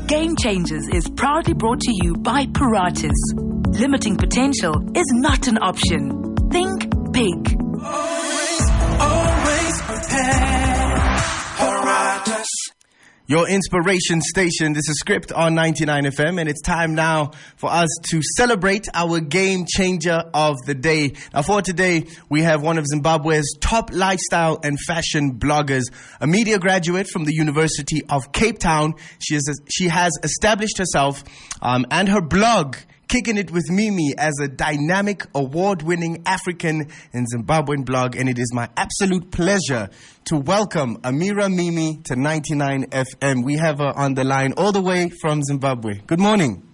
Game Changers is proudly brought to you by Paratus. Limiting potential is not an option. Think big. Always prepared. Paratus. Your inspiration station. This is Script on 99 FM, and it's time now for us to celebrate our game changer of the day. Now, for today, we have one of Zimbabwe's top lifestyle and fashion bloggers, a media graduate from the University of Cape Town. She has established herself and her blog, Kicking It with Mimi, as a dynamic, award-winning African and Zimbabwean blog. And it is my absolute pleasure to welcome Ameera Mimi to 99 FM. We have her on the line all the way from Zimbabwe. Good morning.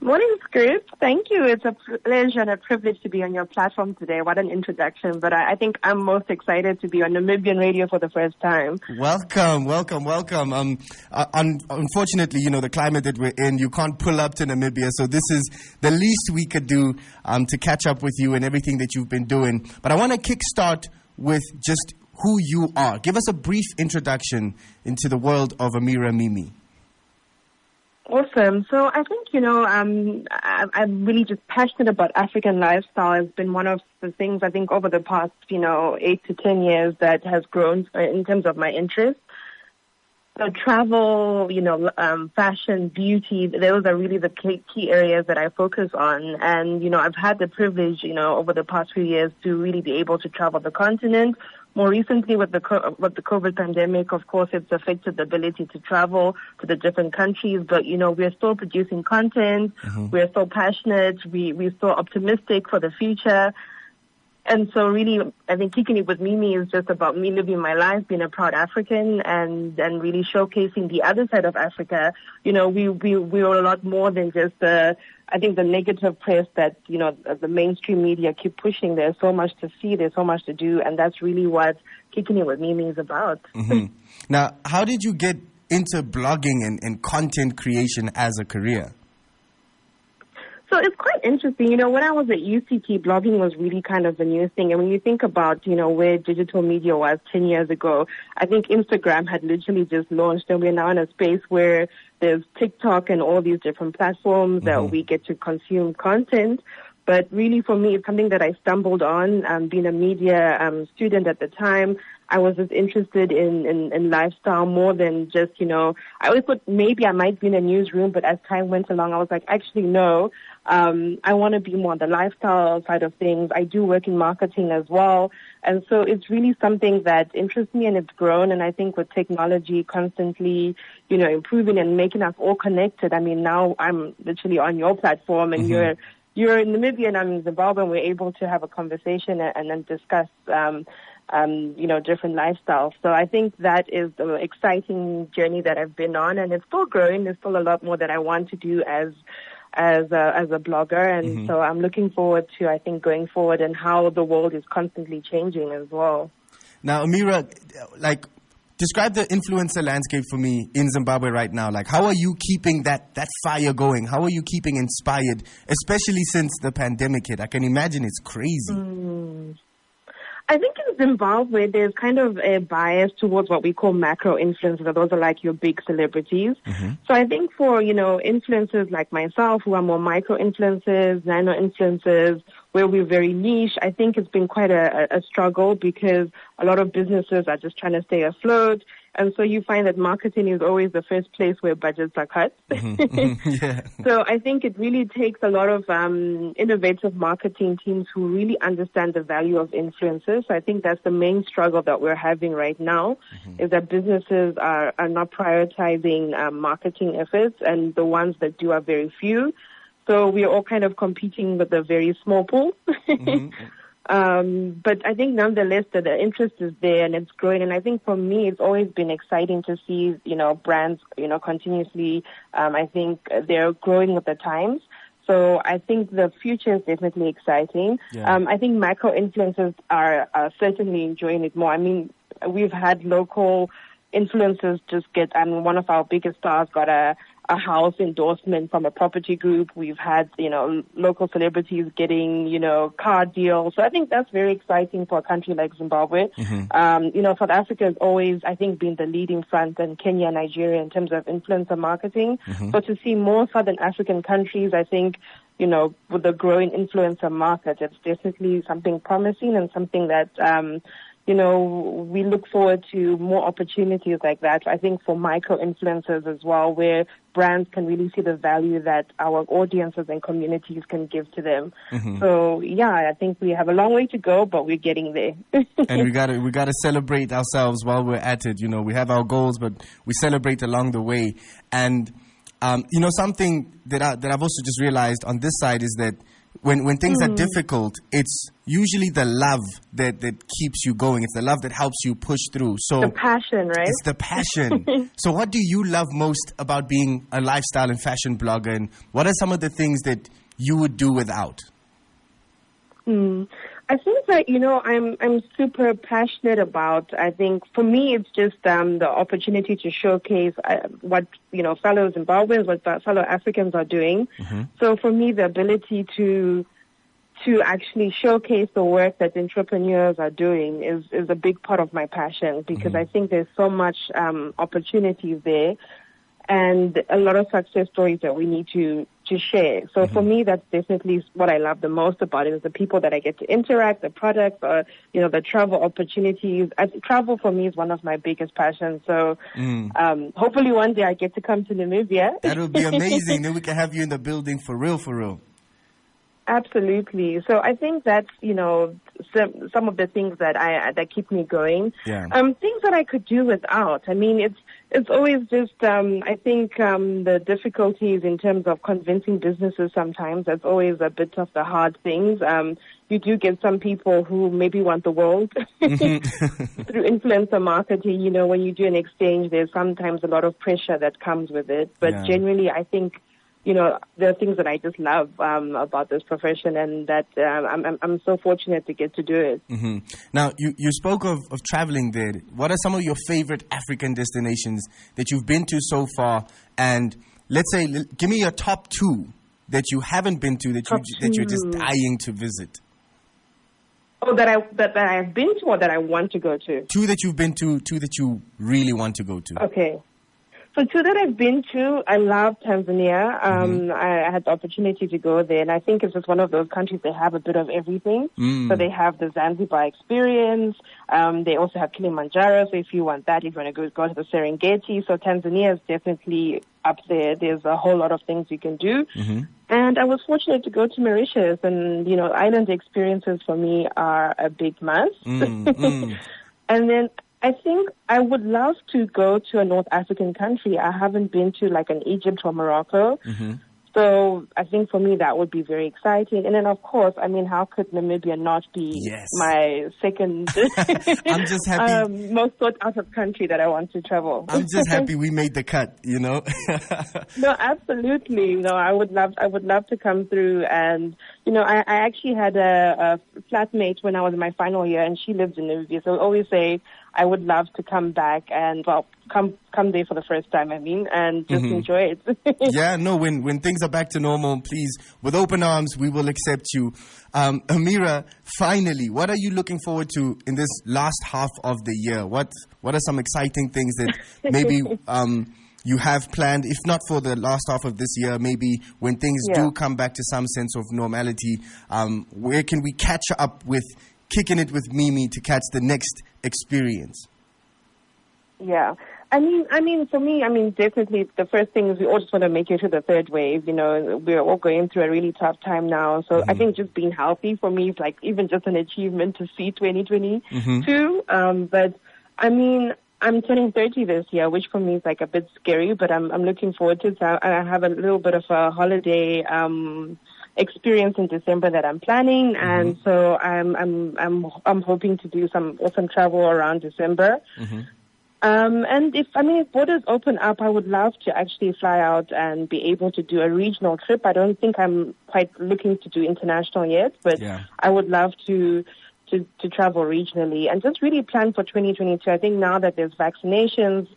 Morning, Script. Thank you. It's a pleasure and a privilege to be on your platform today. What an introduction. But I think I'm most excited to be on Namibian radio for the first time. Welcome. Unfortunately, the climate that we're in, you can't pull up to Namibia. So this is the least we could do to catch up with you and everything that you've been doing. But I want to kickstart with just who you are. Give us a brief introduction into the world of Ameera Mimi. Awesome. So I think, I'm really just passionate about African lifestyle. It's been one of the things I think over the past, 8 to 10 years that has grown in terms of my interest. So travel, fashion, beauty, those are really the key areas that I focus on. And, I've had the privilege, over the past few years to really be able to travel the continent. More recently with the COVID pandemic, of course, it's affected the ability to travel to the different countries. But, we're still producing content. Mm-hmm. We're still passionate. We're still optimistic for the future. And so really, I think Kicking It with Mimi is just about me living my life, being a proud African and really showcasing the other side of Africa. We are a lot more than just I think the negative press that, the mainstream media keep pushing. There's so much to see, there's so much to do, and that's really what Kicking It with Mimi is about. Mm-hmm. Now, how did you get into blogging and content creation as a career? So it's quite interesting. When I was at UCT, blogging was really kind of the new thing. And when you think about, where digital media was 10 years ago, I think Instagram had literally just launched, and we're now in a space where there's TikTok and all these different platforms that we get to consume content. But really for me, it's something that I stumbled on, being a media student at the time. I was just interested in lifestyle more than just, I always thought maybe I might be in a newsroom, but as time went along, I was like, actually, no, I want to be more on the lifestyle side of things. I do work in marketing as well. And so it's really something that interests me, and it's grown. And I think with technology constantly, improving and making us all connected. I mean, now I'm literally on your platform, and you're in Namibia and I'm in Zimbabwe, and we're able to have a conversation and then discuss, different lifestyles. So I think that is the exciting journey that I've been on, and it's still growing. There's still a lot more that I want to do as a blogger, and so I'm looking forward to, I think, going forward and how the world is constantly changing as well. Now, Ameera, describe the influencer landscape for me in Zimbabwe right now. How are you keeping that fire going? How are you keeping inspired, especially since the pandemic hit? I can imagine it's crazy. I think in Zimbabwe, there's kind of a bias towards what we call macro influencers. Those are like your big celebrities. So I think for, influencers like myself who are more micro influencers, nano influencers, where we're very niche, I think it's been quite a struggle because a lot of businesses are just trying to stay afloat. And so you find that marketing is always the first place where budgets are cut. Yeah. So I think it really takes a lot of innovative marketing teams who really understand the value of influencers. So I think that's the main struggle that we're having right now, is that businesses are not prioritizing marketing efforts, and the ones that do are very few. So we're all kind of competing with a very small pool. But I think nonetheless that the interest is there and it's growing. And I think for me, it's always been exciting to see, brands, continuously. I think they're growing with the times. So I think the future is definitely exciting. Yeah. I think macro influencers are certainly enjoying it more. I mean, we've had local influencers just get, one of our biggest stars got a house endorsement from a property group. We've had, local celebrities getting, car deals. So I think that's very exciting for a country like Zimbabwe. South Africa has always, I think, been the leading front in Kenya and Nigeria in terms of influencer marketing. So to see more Southern African countries, I think, with the growing influencer market, it's definitely something promising and something that, we look forward to more opportunities like that. I think for micro-influencers as well, where brands can really see the value that our audiences and communities can give to them. So, yeah, I think we have a long way to go, but we're getting there. And we gotta celebrate ourselves while we're at it. We have our goals, but we celebrate along the way. And, something that I've also just realized on this side is that when things are difficult, it's usually the love that keeps you going. It's the love that helps you push through. So the passion, right? It's the passion. So what do you love most about being a lifestyle and fashion blogger? And what are some of the things that you would do without? I think that, I'm super passionate about, I think for me, it's just the opportunity to showcase what, fellow Zimbabweans, what fellow Africans are doing. So for me, the ability to actually showcase the work that entrepreneurs are doing is a big part of my passion, because I think there's so much opportunities there and a lot of success stories that we need to share. So for me, that's definitely what I love the most about it, is the people that I get to interact, the products, or, the travel opportunities. Travel for me is one of my biggest passions. So hopefully one day I get to come to Namibia. That would be amazing. Then we can have you in the building for real, for real. Absolutely. So I think that's, some of the things that keep me going. Yeah. Things that I could do without. I mean, it's always just, I think, the difficulties in terms of convincing businesses sometimes. That's always a bit of the hard things. You do get some people who maybe want the world through influencer marketing. When you do an exchange, there's sometimes a lot of pressure that comes with it. But generally, I think, there are things that I just love about this profession, and that I'm so fortunate to get to do it. Now, you spoke of traveling there. What are some of your favorite African destinations that you've been to so far? And let's say, give me your top two that you haven't been to that you're just dying to visit. Oh, that I've been to, or that I want to go to? Two that you've been to, two that you really want to go to. Okay. So two that I've been to, I love Tanzania. I had the opportunity to go there, and I think it's just one of those countries that have a bit of everything. So they have the Zanzibar experience. They also have Kilimanjaro, so if you want that, if you want to go to the Serengeti. So Tanzania is definitely up there. There's a whole lot of things you can do. And I was fortunate to go to Mauritius, and, island experiences for me are a big must. And then I think I would love to go to a North African country. I haven't been to like an Egypt or Morocco. So I think for me that would be very exciting. And then, of course, I mean, how could Namibia not be my second I'm just happy. most sought out of country that I want to travel? I'm just happy we made the cut, No, absolutely. I would love to come through. And, I actually had a flatmate when I was in my final year, and she lives in Namibia. So I always say I would love to come back and, come there for the first time, and just enjoy it. Yeah, no, when things are back to normal, please, with open arms, we will accept you. Ameera, finally, what are you looking forward to in this last half of the year? What are some exciting things that maybe you have planned, if not for the last half of this year, maybe when things do come back to some sense of normality, where can we catch up with Kicking It with Mimi to catch the next experience? Yeah. I mean, for me, definitely the first thing is we all just want to make it to the third wave. We're all going through a really tough time now. So I think just being healthy for me is like even just an achievement to see 2022. But I mean, I'm turning 30 this year, which for me is like a bit scary, but I'm looking forward to it. So I have a little bit of a holiday, experience in December that I'm planning, and so I'm hoping to do some awesome travel around December. And if borders open up, I would love to actually fly out and be able to do a regional trip. I don't think I'm quite looking to do international yet, but I would love to to travel regionally and just really plan for 2022. I think now that there's vaccinations,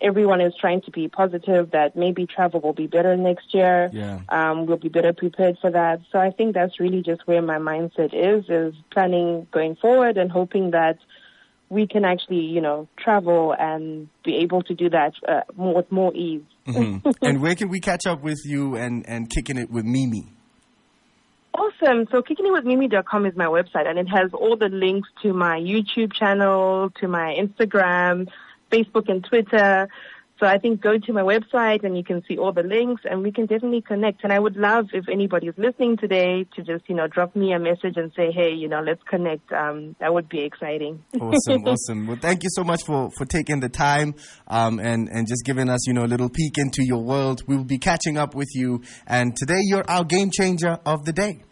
everyone is trying to be positive that maybe travel will be better next year. Yeah. We'll be better prepared for that. So I think that's really just where my mindset is planning going forward and hoping that we can actually, travel and be able to do that with more ease. Mm-hmm. And where can we catch up with you and Kicking It with Mimi? Awesome. So kickingitwithmimi.com is my website, and it has all the links to my YouTube channel, to my Instagram, Facebook, and Twitter. So I think go to my website and you can see all the links and we can definitely connect. And I would love if anybody is listening today to just, drop me a message and say, hey, let's connect. That would be exciting. Awesome. Well, thank you so much for taking the time and just giving us, a little peek into your world. We will be catching up with you. And today you're our game changer of the day.